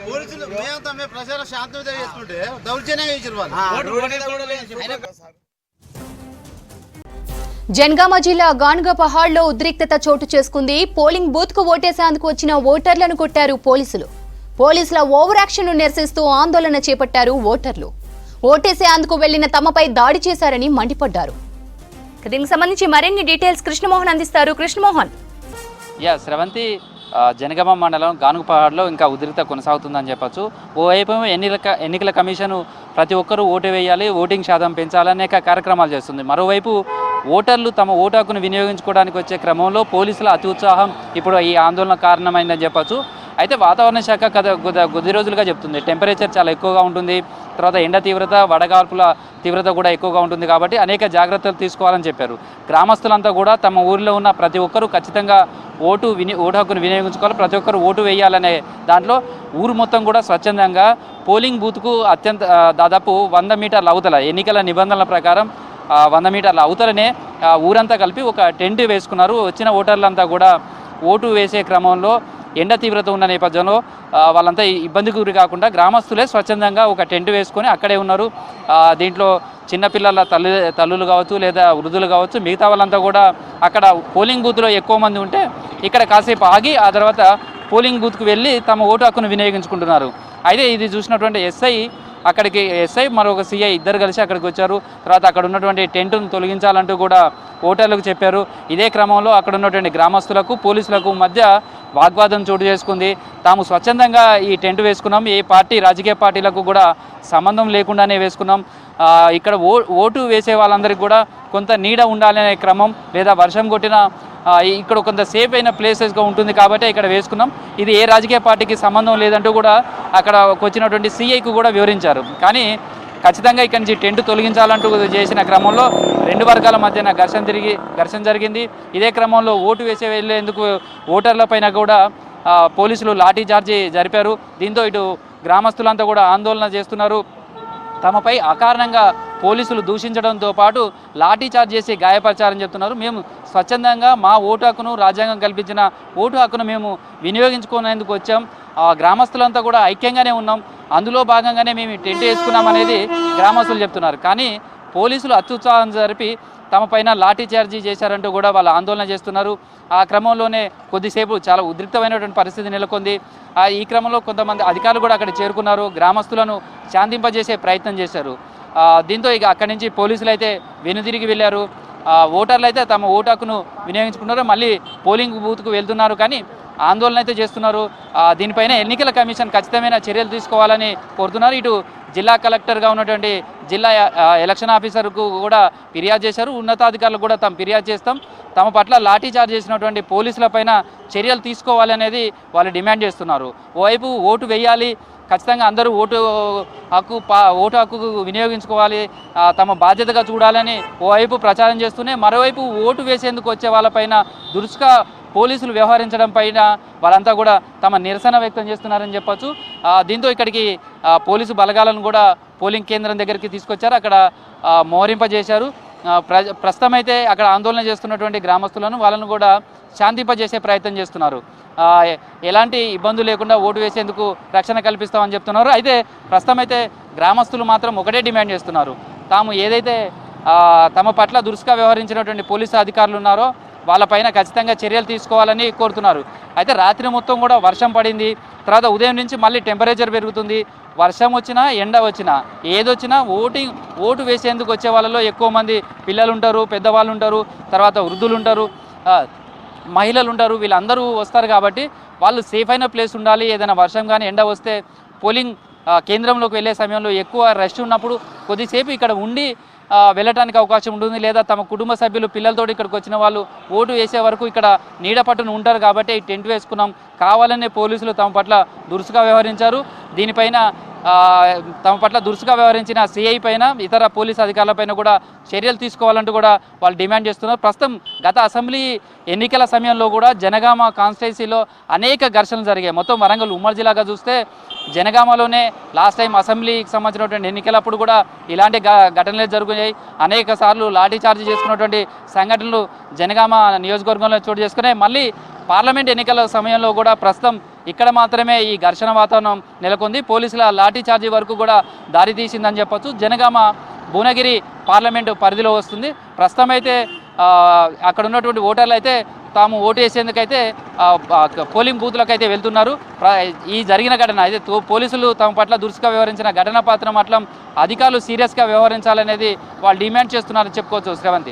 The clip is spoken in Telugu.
పోలీసులు మేమంతా ప్రచార శాంతియుత చేసుకుంటే దౌర్జన్యంగా ఇచ్చారు వాళ్ళు. జనగామ జిల్లా గాన్గపహాడ్లో ఉద్రిక్తత చోటు చేసుకుంది. పోలింగ్ బూత్ కు ఓటేసేందుకు వచ్చిన ఓటర్లను కొట్టారు పోలీసులు. పోలీసుల ఓవర్ యాక్షన్ ను నిరసిస్తూ ఆందోళన చేపట్టారు ఓటర్లు. ఓటేసేందుకు వెళ్లిన తమపై దాడి చేశారని మండిపడ్డారు. దీనికి సంబంధించి మరిన్ని డీటెయిల్స్ కృష్ణమోహన్ అందిస్తారు. కృష్ణమోహన్. శ్రవంతి, జనగామ మండలం గానుగపహాడ్లో ఇంకా ఉద్రిక్తత కొనసాగుతుందని చెప్పొచ్చు. ఓవైపు ఎన్నికల కమిషను ప్రతి ఒక్కరూ ఓటు వేయాలి, ఓటింగ్ శాతం పెంచాలి అనేక కార్యక్రమాలు చేస్తుంది. మరోవైపు ఓటర్లు తమ ఓటు హక్కును వినియోగించుకోవడానికి వచ్చే క్రమంలో పోలీసుల అతి ఉత్సాహం ఇప్పుడు ఈ ఆందోళన కారణమైందని చెప్పొచ్చు. అయితే వాతావరణ శాఖ కొద్ది రోజులుగా చెప్తుంది టెంపరేచర్ చాలా ఎక్కువగా ఉంటుంది, తర్వాత ఎండ తీవ్రత, వడగాల్పుల తీవ్రత కూడా ఎక్కువగా ఉంటుంది కాబట్టి అనేక జాగ్రత్తలు తీసుకోవాలని చెప్పారు. గ్రామస్తులంతా కూడా తమ ఊరిలో ఉన్న ప్రతి ఒక్కరూ ఖచ్చితంగా ఓటు హక్కును వినియోగించుకోవాలి, ప్రతి ఒక్కరు ఓటు వేయాలనే దాంట్లో ఊరు మొత్తం కూడా స్వచ్ఛందంగా పోలింగ్ బూత్కు దాదాపు 100 మీటర్ల అవతల ఎన్నికల నిబంధనల ప్రకారం 100 మీటర్ల అవతలనే ఊరంతా కలిపి ఒక టెంట్ వేసుకున్నారు. వచ్చిన ఓటర్లంతా కూడా ఓటు వేసే క్రమంలో ఎండ తీవ్రత ఉన్న నేపథ్యంలో వాళ్ళంతా ఇబ్బందికి గురి కాకుండా గ్రామస్తులే స్వచ్ఛందంగా ఒక టెంట్ వేసుకొని అక్కడే ఉన్నారు. దీంట్లో చిన్నపిల్లల తల్లులు కావచ్చు లేదా వృద్ధులు కావచ్చు, మిగతా వాళ్ళంతా కూడా అక్కడ పోలింగ్ బూత్లో ఎక్కువ మంది ఉంటే ఇక్కడ కాసేపు ఆగి ఆ తర్వాత పోలింగ్ బూత్కు వెళ్ళి తమ ఓటు హక్కును వినియోగించుకుంటున్నారు. అయితే ఇది చూసినటువంటి ఎస్ఐ మరొక సిఐ ఇద్దరు కలిసి అక్కడికి వచ్చారు. తర్వాత అక్కడ ఉన్నటువంటి టెంటును తొలగించాలంటూ కూడా ఓటర్లకు చెప్పారు. ఇదే క్రమంలో అక్కడ ఉన్నటువంటి గ్రామస్తులకు పోలీసులకు మధ్య వాగ్వాదం చోటు చేసుకుంది. తాము స్వచ్ఛందంగా ఈ టెంట్ వేసుకున్నాం, ఏ రాజకీయ పార్టీలకు కూడా సంబంధం లేకుండానే వేసుకున్నాం, ఇక్కడ ఓటు వేసే వాళ్ళందరికీ కూడా కొంత నీడ ఉండాలనే క్రమం, లేదా వర్షం కొట్టిన ఇక్కడ కొంత సేఫ్ అయిన ప్లేసెస్గా ఉంటుంది కాబట్టి ఇక్కడ వేసుకున్నాం, ఇది ఏ రాజకీయ పార్టీకి సంబంధం లేదంటూ కూడా అక్కడ వచ్చినటువంటి సిఐకు కూడా వివరించారు. కానీ ఖచ్చితంగా ఇక్కడి నుంచి టెంట్ తొలగించాలంటూ చేసిన క్రమంలో 2 వర్గాల మధ్యన ఘర్షణ జరిగింది. ఇదే క్రమంలో ఓటు వేసే వెళ్ళేందుకు ఓటర్లపైన కూడా పోలీసులు లాఠీ చార్జీ జరిపారు. దీంతో ఇటు గ్రామస్తులంతా కూడా ఆందోళన చేస్తున్నారు. తమపై అకారణంగా పోలీసులు దూషించడంతో పాటు లాఠీ చార్జ్ చేసి గాయపరిచారని చెప్తున్నారు. మేము స్వచ్ఛందంగా మా ఓటు హక్కును, రాజ్యాంగం కల్పించిన ఓటు హక్కును మేము వినియోగించుకునేందుకు వచ్చాం, గ్రామస్తులంతా కూడా ఐక్యంగానే ఉన్నాం, అందులో భాగంగానే మేము టెంట్ వేసుకున్నాం అనేది గ్రామస్తులు చెప్తున్నారు. కానీ పోలీసులు అత్యుత్సాహం జరిపి తమ పైన లాఠీ చార్జీ చేశారంటూ కూడా వాళ్ళు ఆందోళన చేస్తున్నారు. ఆ క్రమంలోనే కొద్దిసేపు చాలా ఉద్రిక్తమైనటువంటి పరిస్థితి నెలకొంది. ఈ క్రమంలో కొంతమంది అధికారులు కూడా అక్కడ చేరుకున్నారు, గ్రామస్తులను శాంతింపజేసే ప్రయత్నం చేశారు. దీంతో ఇక అక్కడి నుంచి పోలీసులు అయితే వెనుదిరిగి వెళ్ళారు. ఓటర్లు అయితే తమ ఓటు హక్కును వినియోగించుకున్నారు, మళ్ళీ పోలింగ్ బూత్కు వెళ్తున్నారు, కానీ ఆందోళన అయితే చేస్తున్నారు. దీనిపైన ఎన్నికల కమిషన్ ఖచ్చితమైన చర్యలు తీసుకోవాలని కోరుతున్నారు. ఇటు జిల్లా కలెక్టర్గా ఉన్నటువంటి జిల్లా ఎలక్షన్ ఆఫీసర్కు కూడా ఫిర్యాదు చేశారు. ఉన్నతాధికారులు కూడా తాము ఫిర్యాదు చేస్తాం, తమ పట్ల లాఠీ చార్జ్ చేసినటువంటి పోలీసులపైన చర్యలు తీసుకోవాలి అనేది వాళ్ళు డిమాండ్ చేస్తున్నారు. ఓవైపు ఓటు వేయాలి, ఖచ్చితంగా అందరూ ఓటు హక్కు వినియోగించుకోవాలి, తమ బాధ్యతగా చూడాలని ఓవైపు ప్రచారం చేస్తూనే మరోవైపు ఓటు వేసేందుకు వచ్చే వాళ్ళపైన దురుసుగా పోలీసులు వ్యవహరించడం పైన వాళ్ళంతా కూడా తమ నిరసన వ్యక్తం చేస్తున్నారని చెప్పొచ్చు. దీంతో ఇక్కడికి పోలీసు బలగాలను కూడా పోలింగ్ కేంద్రం దగ్గరికి తీసుకొచ్చారు, అక్కడ మోహరింపజేశారు. ప్రస్తుతం అయితే అక్కడ ఆందోళన చేస్తున్నటువంటి గ్రామస్తులను వాళ్ళను కూడా శాంతింపజేసే ప్రయత్నం చేస్తున్నారు. ఎలాంటి ఇబ్బందులు లేకుండా ఓటు వేసేందుకు రక్షణ కల్పిస్తామని చెప్తున్నారు. అయితే ప్రస్తుతం అయితే గ్రామస్తులు మాత్రం ఒకటే డిమాండ్ చేస్తున్నారు, తాము ఏదైతే తమ పట్ల దురుసుగా వ్యవహరించినటువంటి పోలీసు అధికారులు ఉన్నారో వాళ్ళపైన ఖచ్చితంగా చర్యలు తీసుకోవాలని కోరుతున్నారు. అయితే రాత్రి మొత్తం కూడా వర్షం పడింది, తర్వాత ఉదయం నుంచి మళ్ళీ టెంపరేచర్ పెరుగుతుంది. వర్షం వచ్చినా ఎండ వచ్చినా ఏదొచ్చినా ఓటు వేసేందుకు వచ్చే వాళ్ళలో ఎక్కువ మంది పిల్లలు ఉంటారు, పెద్దవాళ్ళు ఉంటారు, తర్వాత వృద్ధులు ఉంటారు, మహిళలు ఉంటారు. వీళ్ళందరూ వస్తారు కాబట్టి వాళ్ళు సేఫ్ అయిన ప్లేస్ ఉండాలి. ఏదైనా వర్షం కానీ ఎండ వస్తే పోలింగ్ కేంద్రంలోకి వెళ్ళే సమయంలో ఎక్కువ రష్ ఉన్నప్పుడు కొద్దిసేపు ఇక్కడ ఉండి వెళ్ళటానికి అవకాశం ఉంటుంది, లేదా తమ కుటుంబ సభ్యులు పిల్లలతో ఇక్కడికి వచ్చిన వాళ్ళు ఓటు వేసే వరకు ఇక్కడ నీడ పట్టును ఉంటారు కాబట్టి ఈ టెంట్ వేసుకున్నాం. కావాలనే పోలీసులు తమ పట్ల దురుసుగా వ్యవహరించారు. దీనిపైన తమ పట్ల దురుసుగా వ్యవహరించిన సిఐ పైన, ఇతర పోలీసు అధికారులపైన కూడా చర్యలు తీసుకోవాలంటూ కూడా వాళ్ళు డిమాండ్ చేస్తున్నారు. ప్రస్తుతం గత అసెంబ్లీ ఎన్నికల సమయంలో కూడా జనగామ కాన్స్టిట్యున్సీలో అనేక ఘర్షణలు జరిగాయి. మొత్తం వరంగల్ ఉమ్మడి జిల్లాగా చూస్తే జనగామలోనే లాస్ట్ టైం అసెంబ్లీకి సంబంధించినటువంటి ఎన్నికలప్పుడు కూడా ఇలాంటి ఘటనలు జరుగుతాయి. అనేక సార్లు లాఠీ చార్జ్ చేసుకున్నటువంటి సంఘటనలు జనగామ నియోజకవర్గంలో చోటు చేసుకున్నాయి. మళ్ళీ పార్లమెంట్ ఎన్నికల సమయంలో కూడా ప్రస్తుతం ఇక్కడ మాత్రమే ఈ ఘర్షణ వాతావరణం నెలకొంది. పోలీసుల లాఠీ చార్జీ వరకు కూడా దారి తీసిందని చెప్పొచ్చు. జనగామ భువనగిరి పార్లమెంటు పరిధిలో వస్తుంది. ప్రస్తుతం అయితే అక్కడ ఉన్నటువంటి ఓటర్లు అయితే తాము ఓటు వేసేందుకైతే పోలింగ్ బూత్లకు అయితే వెళ్తున్నారు. ఈ జరిగిన ఘటన అయితే పోలీసులు తమ పట్ల దురుసుగా వ్యవహరించిన ఘటన పట్ల అధికారులు సీరియస్గా వ్యవహరించాలనేది వాళ్ళు డిమాండ్ చేస్తున్నారని చెప్పుకోవచ్చు. శ్రవంతి.